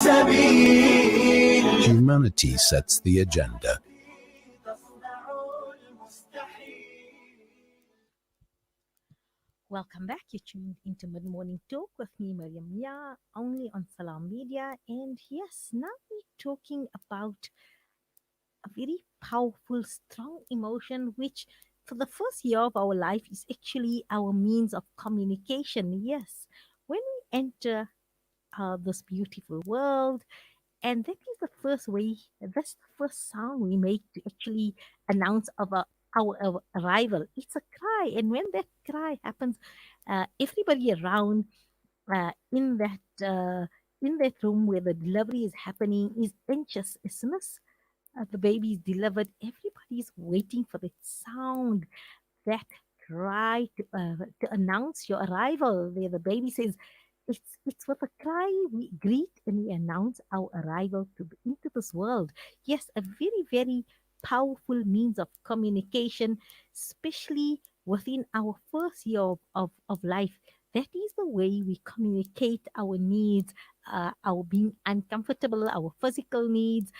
سبيل. Humanity sets the agenda. Welcome back. You tuned into Mid Morning Talk with me, Mariam Mia, only on Salam Media. And yes, now we're talking about a very powerful, strong emotion, which for the first year of our life is actually our means of communication. Yes, when we enter this beautiful world, and that is the first way, that's the first sound we make to actually announce our arrival. It's a cry. And when that cry happens, everybody around in that room where the delivery is happening is anxious, isn't it? The baby is delivered. Everybody is waiting for that sound, that cry to announce your arrival. Where the baby says, "It's with a cry we greet and we announce our arrival into this world." Yes, a very very powerful means of communication, especially within our first year of life. That is the way we communicate our needs, our being uncomfortable, our physical needs,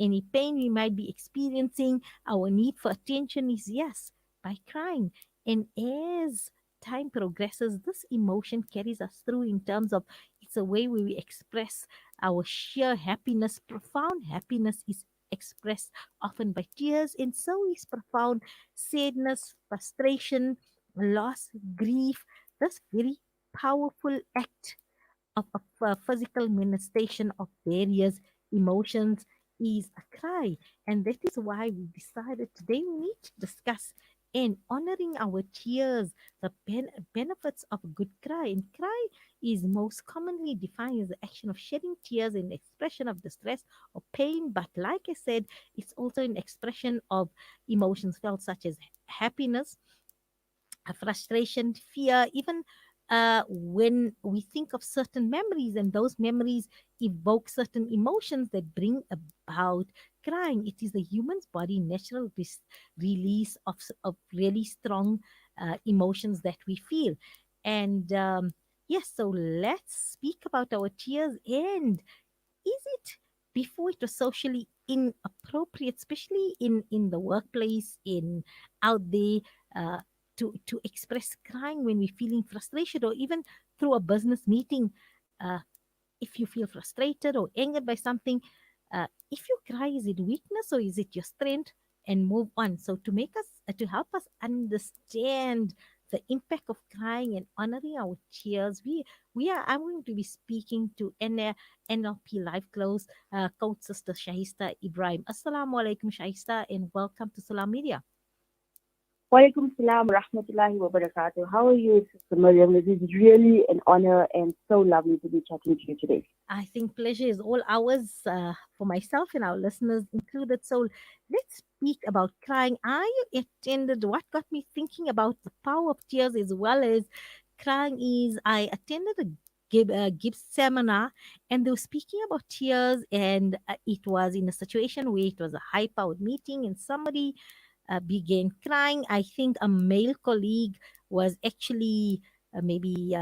any pain we might be experiencing, our need for attention is yes, by crying. And as time progresses, this emotion carries us through in terms of it's a way where we express our sheer happiness. Profound happiness is expressed often by tears, and so is profound sadness, frustration, loss, grief. This very powerful act of physical manifestation of various emotions is a cry. And that is why we decided today we need to discuss and honoring our tears, the benefits of a good cry. And cry is most commonly defined as the action of shedding tears in expression of distress or pain. But like I said, it's also an expression of emotions felt such as happiness, frustration, fear, even when we think of certain memories, and those memories evoke certain emotions that bring about crying. It is the human's body natural release of really strong emotions that we feel. And yes, so let's speak about our tears. And is it before it was socially inappropriate, especially in the workplace, in out there, uh, to express crying when we're feeling frustration, or even through a business meeting, uh, if you feel frustrated or angered by something, if you cry, is it weakness or is it your strength? And move on. So to help us understand the impact of crying and honoring our tears, I'm going to be speaking to NLP Life Coach Sister Shahista Ebrahim. Assalamu alaikum, Shahista, and welcome to Salam Media. Walaikum salam wa rahmatullahi wa barakatuh. How are you, Sister Mariam? It is really an honor and so lovely to be chatting to you today. I think pleasure is all ours, for myself and our listeners included. So let's speak about crying. What got me thinking about the power of tears as well as crying is I attended a Gibbs seminar, and they were speaking about tears, and it was in a situation where it was a high powered meeting and somebody began crying. I think a male colleague was actually maybe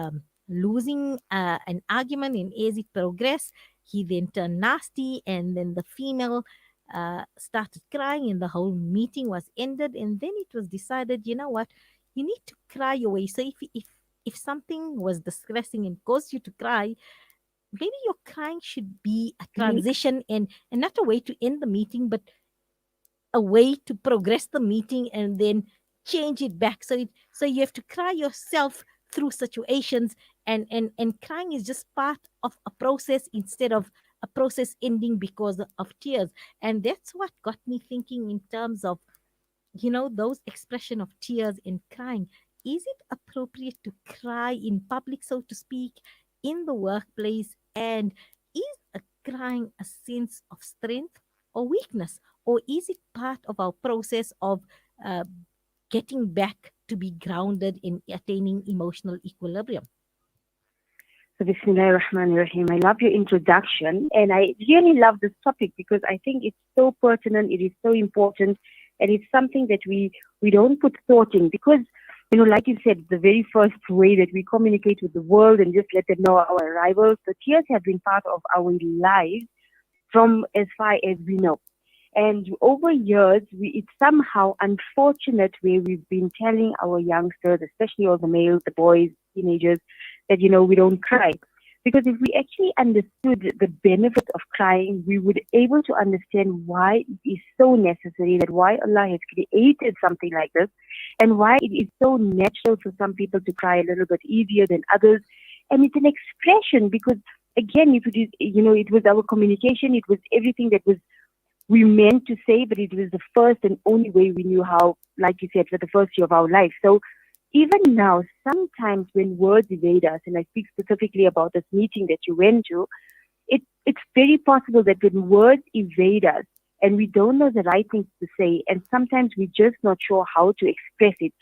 losing an argument, and as it progressed, he then turned nasty, and then the female started crying, and the whole meeting was ended. And then it was decided, you know what, you need to cry your way. So if something was distressing and caused you to cry, maybe your crying should be a transition and not a way to end the meeting, but a way to progress the meeting and then change it back. So you have to cry yourself through situations, and crying is just part of a process instead of a process ending because of tears. And that's what got me thinking in terms of, those expression of tears and crying. Is it appropriate to cry in public, so to speak, in the workplace? And is a crying a sense of strength or weakness? Or is it part of our process of uh, getting back to be grounded in attaining emotional equilibrium? So Bismillahir Rahmanir Rahim. I love your introduction, and I really love this topic because I think it's so pertinent, it is so important, and it's something that we don't put thought in, because like you said, the very first way that we communicate with the world and just let them know our arrival. So tears have been part of our lives from as far as we know. And over years, it's somehow unfortunate where we've been telling our youngsters, especially all the males, the boys, teenagers, that, we don't cry. Because if we actually understood the benefit of crying, we would able to understand why it is so necessary, that why Allah has created something like this, and why it is so natural for some people to cry a little bit easier than others. And it's an expression because, again, if it is, it was our communication, it was everything that was we meant to say, but it was the first and only way we knew how, like you said, for the first year of our life. So even now, sometimes when words evade us, and I speak specifically about this meeting that you went to, it's very possible that when words evade us and we don't know the right things to say, and sometimes we're just not sure how to express it,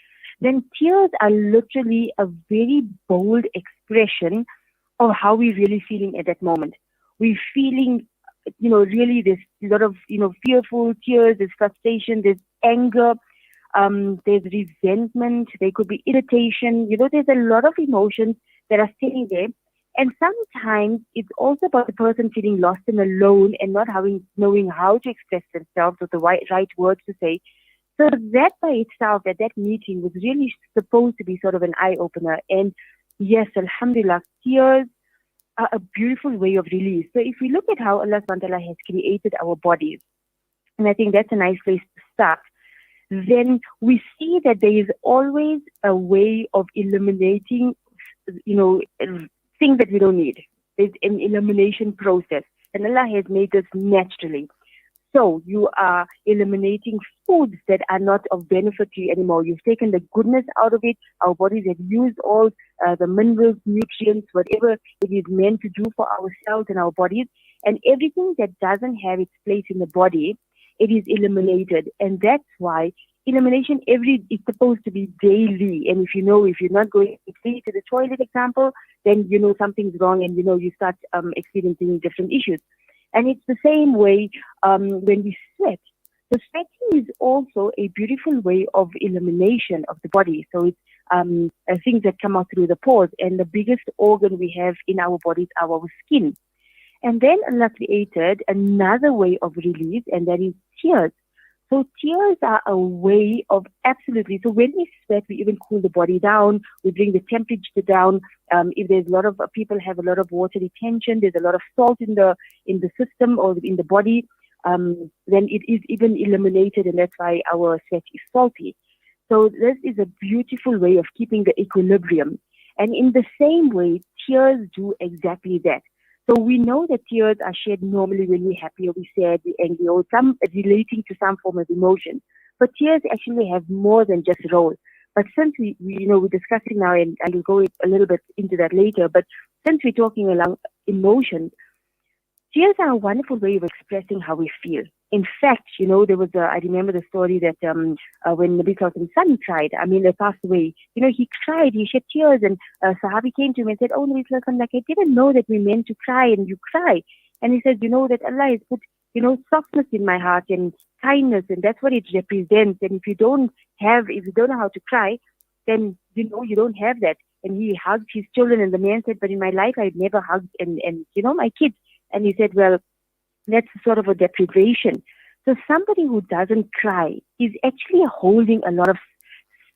then tears are literally a very bold expression of how we're really feeling at that moment. We're feeling, really there's a lot of, fearful tears, there's frustration, there's anger, there's resentment, there could be irritation, there's a lot of emotions that are sitting there. And sometimes it's also about the person feeling lost and alone and not knowing how to express themselves with the right words to say. So that by itself, at that meeting, was really supposed to be sort of an eye-opener. And yes, alhamdulillah, tears are a beautiful way of release. So if we look at how Allah subhanahu wa ta'ala has created our bodies, and I think that's a nice place to start, then we see that there is always a way of eliminating, things that we don't need. There's an elimination process, and Allah has made this naturally. So you are eliminating foods that are not of benefit to you anymore. You've taken the goodness out of it. Our bodies have used all the minerals, nutrients, whatever it is meant to do for ourselves and our bodies. And everything that doesn't have its place in the body, it is eliminated. And that's why elimination is supposed to be daily. And if you're not going quickly to the toilet, example, then something's wrong, and you start experiencing different issues. And it's the same way when we sweat. So sweating is also a beautiful way of elimination of the body. So it's things that come out through the pores. And the biggest organ we have in our bodies are our skin. And then Allah created another way of release, and that is tears. So tears are a way of absolutely. So when we sweat, we even cool the body down. We bring the temperature down. If there's a lot of people have a lot of water retention, there's a lot of salt in the system or in the body, then it is even eliminated, and that's why our sweat is salty. So this is a beautiful way of keeping the equilibrium. And in the same way, tears do exactly that. So we know that tears are shed normally when we're happy or we're sad, we're angry, or some relating to some form of emotion. But tears actually have more than just role. But since we're discussing now, and I will go a little bit into that later, but since we're talking along emotions, tears are a wonderful way of expressing how we feel. In fact, there was I remember the story that when Nabi Sallallahu son cried, they passed away, he cried, he shed tears, and Sahabi came to him and said, "Oh, Nabi Sallallahu, like, I didn't know that we meant to cry, and you cry." And he said, that Allah has put, softness in my heart and kindness, and that's what it represents. And if you don't know how to cry, then, you don't have that. And he hugged his children, and the man said, "But in my life, I've never hugged, and my kids." And he said, "Well, that's sort of a deprivation." So somebody who doesn't cry is actually holding a lot of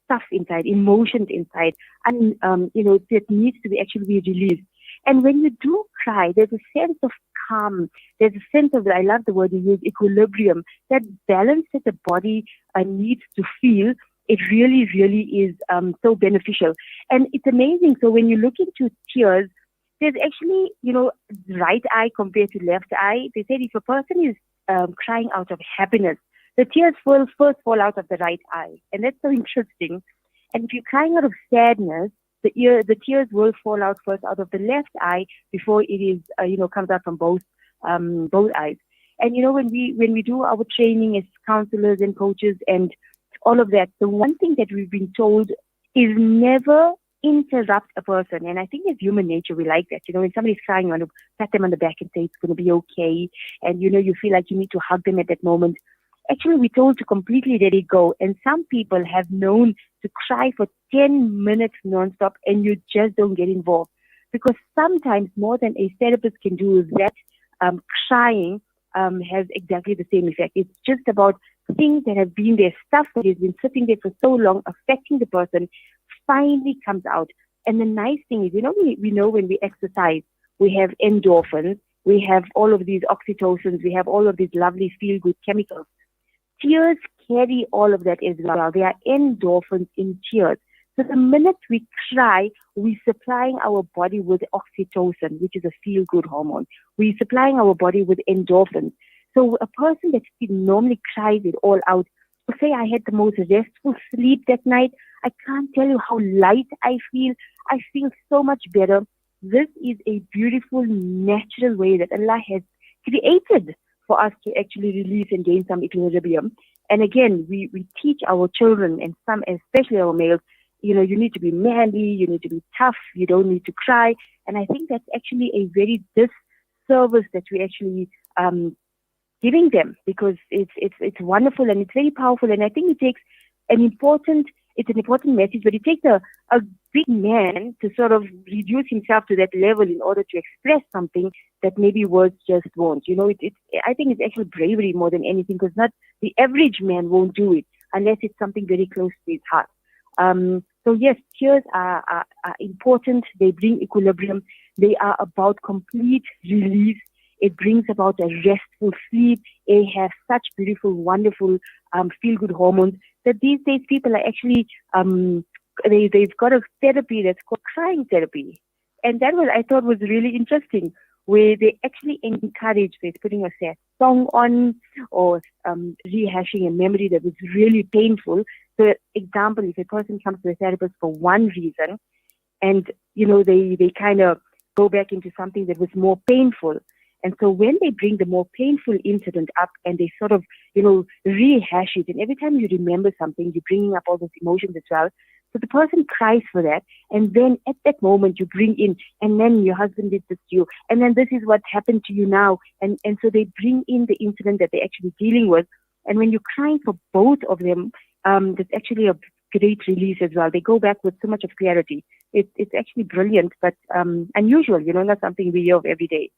stuff inside, emotions inside, and that needs to be released. And when you do cry, there's a sense of calm. There's a sense of, I love the word you use, equilibrium. That balance that the body needs to feel, it really, really is so beneficial. And it's amazing. So when you look into tears, there's actually, right eye compared to left eye. They said if a person is crying out of happiness, the tears will first fall out of the right eye. And that's so interesting. And if you're crying out of sadness, the tears will fall out first out of the left eye before it is, comes out from both eyes. And, when we do our training as counselors and coaches and all of that, the one thing that we've been told is never interrupt a person. And I think as human nature, we like that. When somebody's crying, you want to pat them on the back and say it's going to be okay. And, you feel like you need to hug them at that moment. Actually, we're told to completely let it go. And some people have known to cry for 10 minutes nonstop and you just don't get involved. Because sometimes more than a therapist can do is that crying has exactly the same effect. It's just about things that have been there, stuff that has been sitting there for so long, affecting the person, finally comes out. And the nice thing is, we know when we exercise, we have endorphins, we have all of these oxytocins, we have all of these lovely feel-good chemicals. Tears carry all of that as well. There are endorphins in tears. So the minute we cry, we're supplying our body with oxytocin, which is a feel-good hormone. We're supplying our body with endorphins. So a person that normally cries it all out will say, I had the most restful sleep that night. I can't tell you how light I feel. I feel so much better. This is a beautiful, natural way that Allah has created for us to actually release and gain some equilibrium. And again, we teach our children, and some, especially our males, you need to be manly, you need to be tough, you don't need to cry. And I think that's actually a very disservice that we actually giving them, because it's wonderful and it's very powerful. And I think it takes an important message, but it takes a big man to sort of reduce himself to that level in order to express something that maybe words just won't. I think it's actually bravery more than anything, because not the average man won't do it unless it's something very close to his heart. So yes, tears are important. They bring equilibrium. They are about complete release. It brings about a restful sleep. They have such beautiful, wonderful, feel-good hormones that these days people are actually, they've got a therapy that's called crying therapy. And that I thought was really interesting, where they actually encourage, they're putting a sad song on or rehashing a memory that was really painful. So, example, if a person comes to a therapist for one reason and, they kind of go back into something that was more painful. And so when they bring the more painful incident up and they sort of, rehash it, and every time you remember something, you're bringing up all those emotions as well. So the person cries for that. And then at that moment you bring in, and then your husband did this to you. And then this is what happened to you now. And so they bring in the incident that they're actually dealing with. And when you're crying for both of them, there's actually a great release as well. They go back with so much of clarity. It's actually brilliant, but unusual, not something we hear of every day.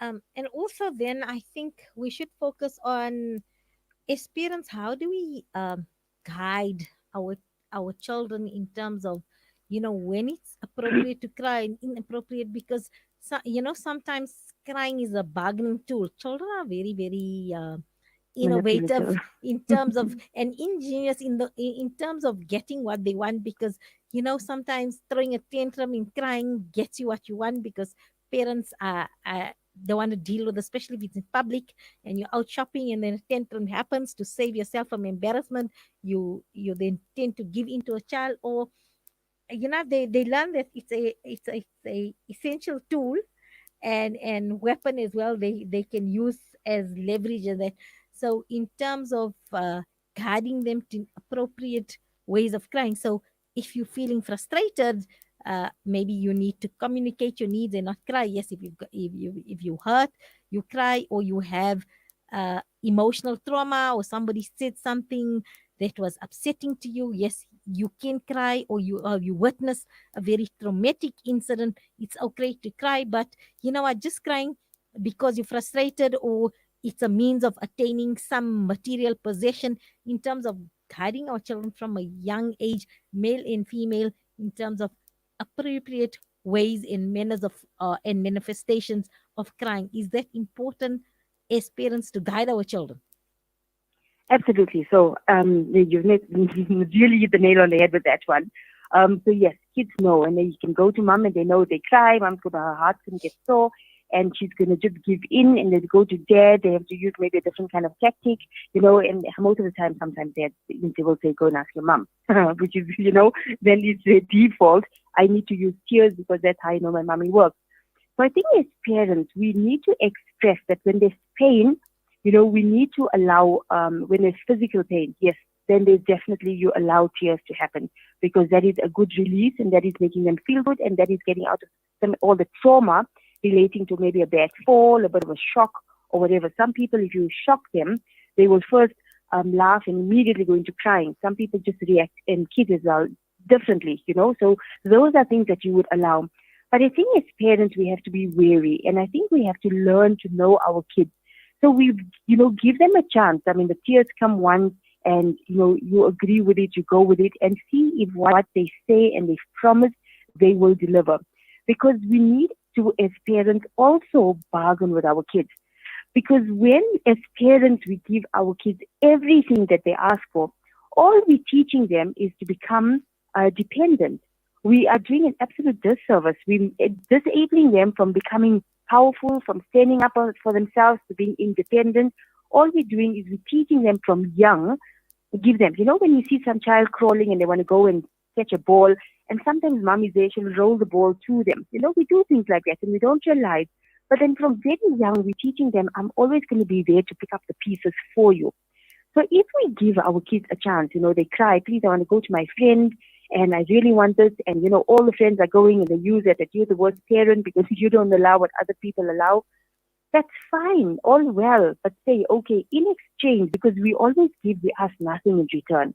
And also, then I think we should focus on, as parents, how do we guide our children in terms of, when it's appropriate to cry and inappropriate, because sometimes crying is a bargaining tool. Children are very, very innovative Manipulative. in terms of, and ingenious in terms of getting what they want, because sometimes throwing a tantrum in crying gets you what you want, because parents don't want to deal with, especially if it's in public and you're out shopping and then a tantrum happens. To save yourself from embarrassment, you then tend to give into a child, or they learn that it's a essential tool and weapon as well, they can use as leverage. And that, so in terms of guiding them to appropriate ways of crying. So if you're feeling frustrated, maybe you need to communicate your needs and not cry. Yes, if you hurt, you cry, or you have emotional trauma, or somebody said something that was upsetting to you, yes, you can cry. Or you witness a very traumatic incident, it's okay to cry. But just crying because you're frustrated, or it's a means of attaining some material possession, in terms of guiding our children from a young age, male and female, in terms of appropriate ways and manners of and manifestations of crying. Is that important as parents to guide our children? Absolutely. So you've really hit the nail on the head with that one. So yes, kids know, and they can go to mom and they know they cry. Mom's gonna, her heart's gonna get sore, and she's gonna just give in. And then go to dad. They have to use maybe a different kind of tactic, And most of the time, sometimes they will say, "Go and ask your mom," which is, then it's a default. I need to use tears because that's how I know my mommy works. So I think as parents, we need to express that when there's pain, we need to allow, when there's physical pain, yes, then there's definitely you allow tears to happen, because that is a good release, and that is making them feel good, and that is getting out of them all the trauma relating to maybe a bad fall, a bit of a shock, or whatever. Some people, if you shock them, they will first laugh and immediately go into crying. Some people just react, and kids as well, differently, So those are things that you would allow. But I think as parents, we have to be wary, and I think we have to learn to know our kids. So give them a chance. I mean, the tears come once, and you agree with it, you go with it, and see if what they say and they promise they will deliver. Because we need to, as parents, also bargain with our kids. Because when, as parents, we give our kids everything that they ask for, all we're teaching them is to become dependent. We are doing an absolute disservice. We're disabling them from becoming powerful, from standing up for themselves, to being independent. All we're doing is we're teaching them from young, give them, when you see some child crawling and they want to go and catch a ball, and sometimes mom is there, she'll roll the ball to them. We do things like that and we don't realize. But then from very young, we're teaching them, I'm always going to be there to pick up the pieces for you. So if we give our kids a chance, they cry, please, I want to go to my friend and I really want this. And, all the friends are going and they use it that you're the worst parent because you don't allow what other people allow. That's fine, all well. But say, okay, in exchange, because we always give, we ask nothing in return.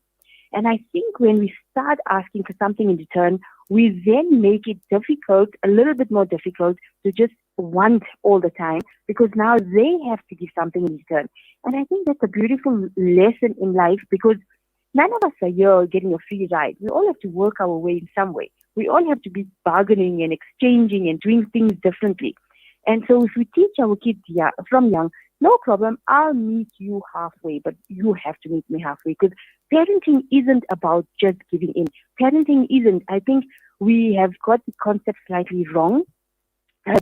And I think when we start asking for something in return, we then make it difficult, a little bit more difficult to just want all the time, because now they have to give something in return. And I think that's a beautiful lesson in life, because none of us are here getting a free ride. We all have to work our way in some way. We all have to be bargaining and exchanging and doing things differently. And so if we teach our kids from young, no problem, I'll meet you halfway, but you have to meet me halfway, because parenting isn't about just giving in. Parenting isn't. I think we have got the concept slightly wrong.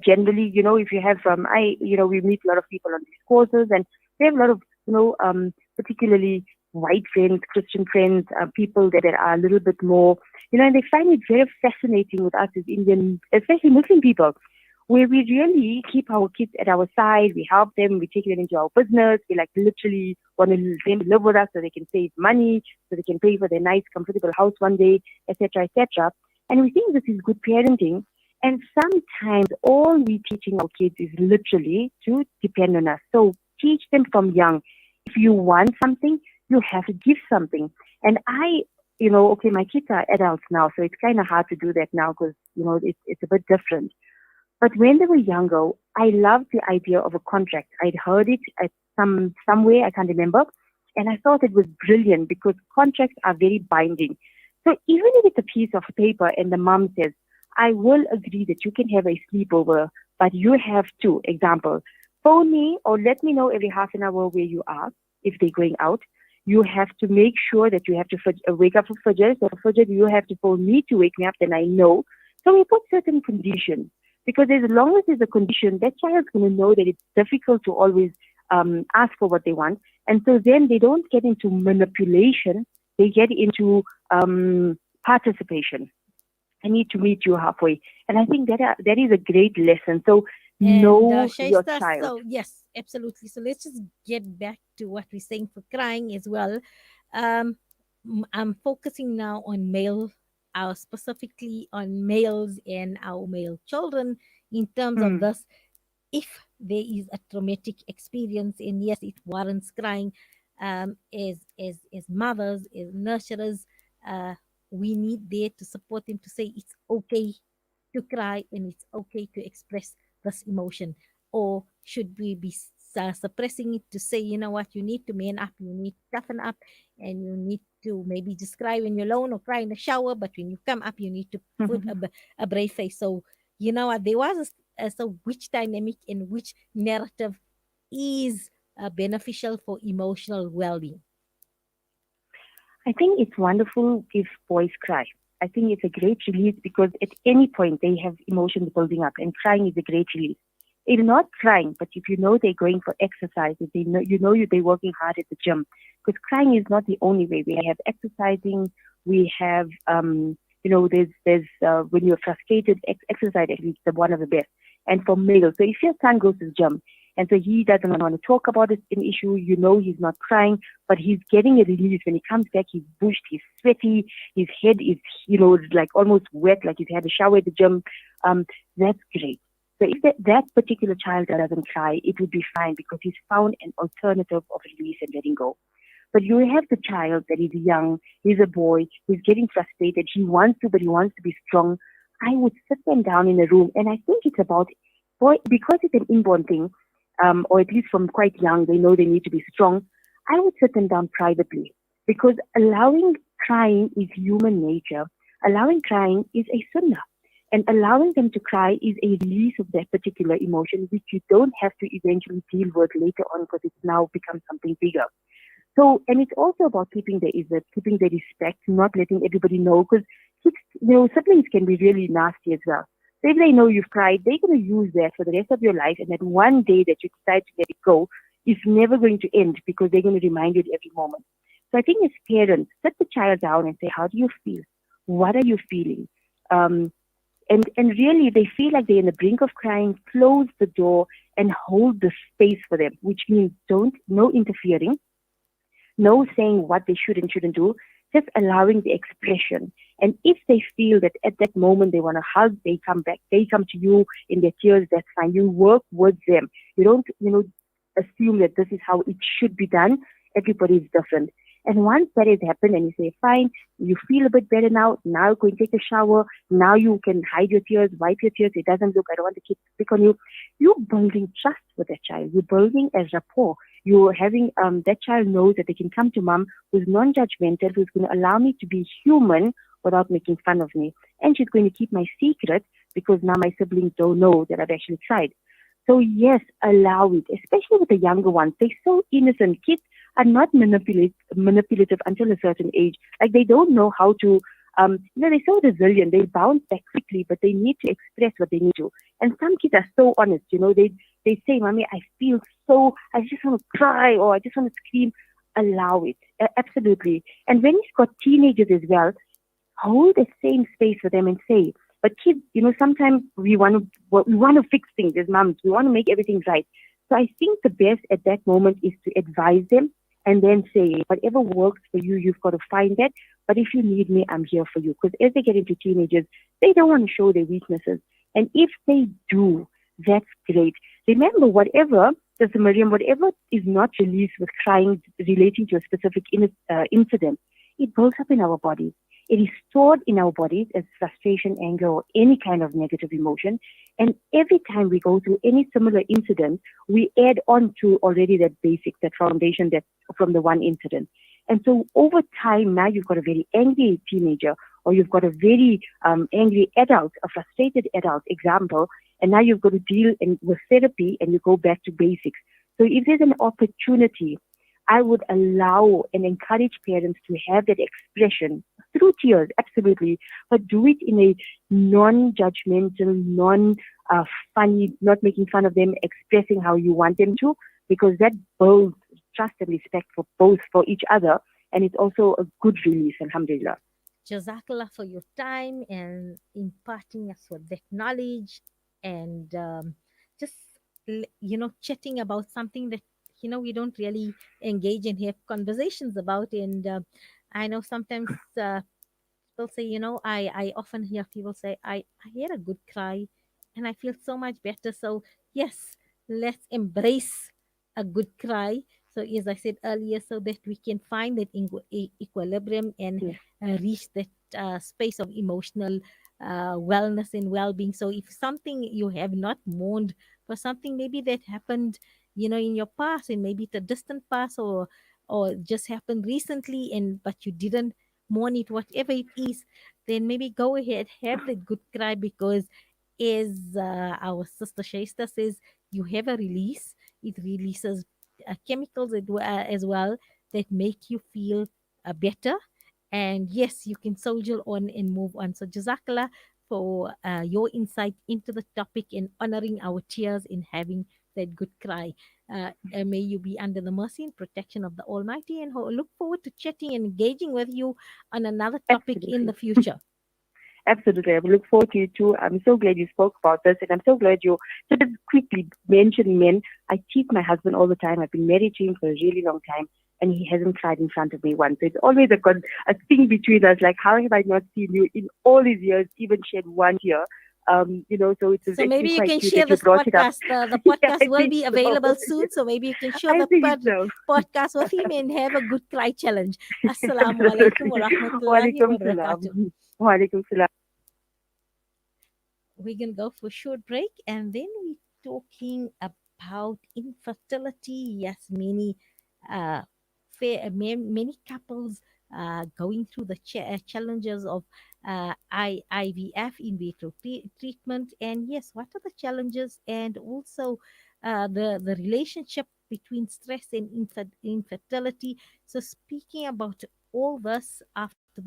Generally, if you have we meet a lot of people on these courses, and we have a lot of, particularly white friends, Christian friends, people that are a little bit more, and they find it very fascinating with us as Indian, especially Muslim people, where we really keep our kids at our side, we help them, we take them into our business, we literally want them to live with us so they can save money, so they can pay for their nice, comfortable house one day, etc., etc. And we think this is good parenting. And sometimes all we're teaching our kids is literally to depend on us. So teach them from young. If you want something, you have to give something. And my kids are adults now, so it's kind of hard to do that now because, it's a bit different. But when they were younger, I loved the idea of a contract. I'd heard it at somewhere, I can't remember. And I thought it was brilliant because contracts are very binding. So even if it's a piece of paper and the mom says, I will agree that you can have a sleepover, but you have to, example, phone me or let me know every half an hour where you are if they're going out. You have to make sure that you have to wake up for Fajr. So for Fajr, you have to phone me to wake me up, then I know. So we put certain conditions. Because as long as there's a condition, that child's going to know that it's difficult to always ask for what they want. And so then they don't get into manipulation. They get into participation. I need to meet you halfway. And I think that is a great lesson. So know your Shahista, child. so yes, absolutely. So let's just get back to what we're saying for crying as well. I'm focusing now on specifically on males and our male children in terms of this. If there is a traumatic experience, and yes, it warrants crying, as mothers, as nurturers, we need there to support them to say it's okay to cry and it's okay to express this emotion. Or should we be suppressing it to say, you know what, you need to man up, you need to toughen up, and you need to maybe just cry when you're alone or cry in the shower, but when you come up, you need to put a brave face. So, you know what, there was so which dynamic and which narrative is beneficial for emotional well-being? I think it's wonderful if boys cry. I think it's a great release because at any point they have emotions building up, and crying is a great release. If not crying, but if you know they're going for exercise, if they know they're working hard at the gym, because crying is not the only way. We have exercising, we have there's when you're frustrated, exercise at least the one of the best. And for males, so if your son goes to the gym and so he doesn't want to talk about an issue, he's not crying, but he's getting a release. When he comes back, he's bushed, he's sweaty, his head is, like almost wet, like he's had a shower at the gym. That's great. So if that particular child doesn't cry, it would be fine because he's found an alternative of release and letting go. But you have the child that is young, he's a boy, he's getting frustrated, he wants to, but he wants to be strong. I would sit them down in a room, and I think it's about, boy, because it's an inborn thing, or at least from quite young, they know they need to be strong. I would sit them down privately, because allowing crying is human nature. Allowing crying is a sunnah. And allowing them to cry is a release of that particular emotion, which you don't have to eventually deal with later on because it's now become something bigger. So, and it's also about keeping the izzat, keeping the respect, not letting everybody know, because kids, siblings can be really nasty as well. So if they know you've cried, they're going to use that for the rest of your life, and that one day that you decide to let it go is never going to end because they're going to remind you at every moment. So I think as parents, sit the child down and say, how do you feel? What are you feeling? And really, they feel like they're in the brink of crying, close the door and hold the space for them, which means no interfering, no saying what they should and shouldn't do, just allowing the expression. And if they feel that at that moment they want to hug, they come back, they come to you in their tears, that's fine. You work with them. You don't, assume that this is how it should be done. Everybody is different. And once that has happened and you say, fine, you feel a bit better now go and take a shower, now you can hide your tears, wipe your tears, it doesn't look, I don't want the kids to pick on you. You're building trust with that child. You're building a rapport. You're having, that child knows that they can come to mom who's non-judgmental, who's going to allow me to be human without making fun of me. And she's going to keep my secret because now my siblings don't know that I've actually tried. So yes, allow it, especially with the younger ones. They're so innocent. Kids are not manipulative until a certain age. Like they don't know how to, they're so resilient. They bounce back quickly, but they need to express what they need to. And some kids are so honest, they say, Mommy, I feel so, I just want to cry or I just want to scream. Allow it. Absolutely. And when you've got teenagers as well, hold the same space for them and say, but kids, sometimes we want to fix things as moms. We want to make everything right. So I think the best at that moment is to advise them and then say, whatever works for you, you've got to find that. But if you need me, I'm here for you. Because as they get into teenagers, they don't want to show their weaknesses. And if they do, that's great. Remember, whatever is not released with crying relating to a specific incident, it builds up in our bodies. It is stored in our bodies as frustration, anger, or any kind of negative emotion. And every time we go through any similar incident, we add on to already that basic, that foundation that from the one incident. And so over time, now you've got a very angry teenager, or you've got a very angry adult, a frustrated adult example, and now you've got to deal with therapy and you go back to basics. So if there's an opportunity, I would allow and encourage parents to have that expression through tears, absolutely, but do it in a non-judgmental, non-funny, not making fun of them, expressing how you want them to, because that builds trust and respect for each other, and it's also a good release, alhamdulillah. Jazakallah for your time and imparting us with that knowledge and just, chatting about something that, we don't really engage and have conversations about. And I know sometimes people say, I often hear people say, I had a good cry and I feel so much better. So, yes, let's embrace a good cry. So, as I said earlier, so that we can find that equilibrium and Yes. reach that space of emotional wellness and well-being. So if something you have not mourned for something maybe that happened, in your past, and maybe the distant past, or just happened recently, and but you didn't mourn it, whatever it is, then maybe go ahead, have that good cry, because as our sister Shahista says, you have a release. It releases chemicals as well that make you feel better. And yes, you can soldier on and move on. So Jazakallah for your insight into the topic and honoring our tears in having that good cry. And may you be under the mercy and protection of the Almighty, and look forward to chatting and engaging with you on another topic in the Absolutely. future. Absolutely. I look forward to you too. I'm so glad you spoke about this, and I'm so glad you just quickly mentioned men. I tease my husband all the time. I've been married to him for a really long time, and he hasn't cried in front of me once. So it's always a thing between us, like, how have I not seen you in all these years even shed one tear? So it was So maybe actually you quite can cute share that you this brought it up. podcast. The Yeah, podcast I will think be so. available soon. So maybe you can share I the think so. podcast with him and have a good cry challenge. Assalamu alaikum Absolutely. wa rahmatullahi wa Walaikum barakatuh. salam. Walaikum salam. We're going to go for a short break and then we're talking about infertility. Yes, uh, many couples going through the challenges of IVF, in vitro treatment. And yes, what are the challenges and also the relationship between stress and infertility. So, speaking about all this after the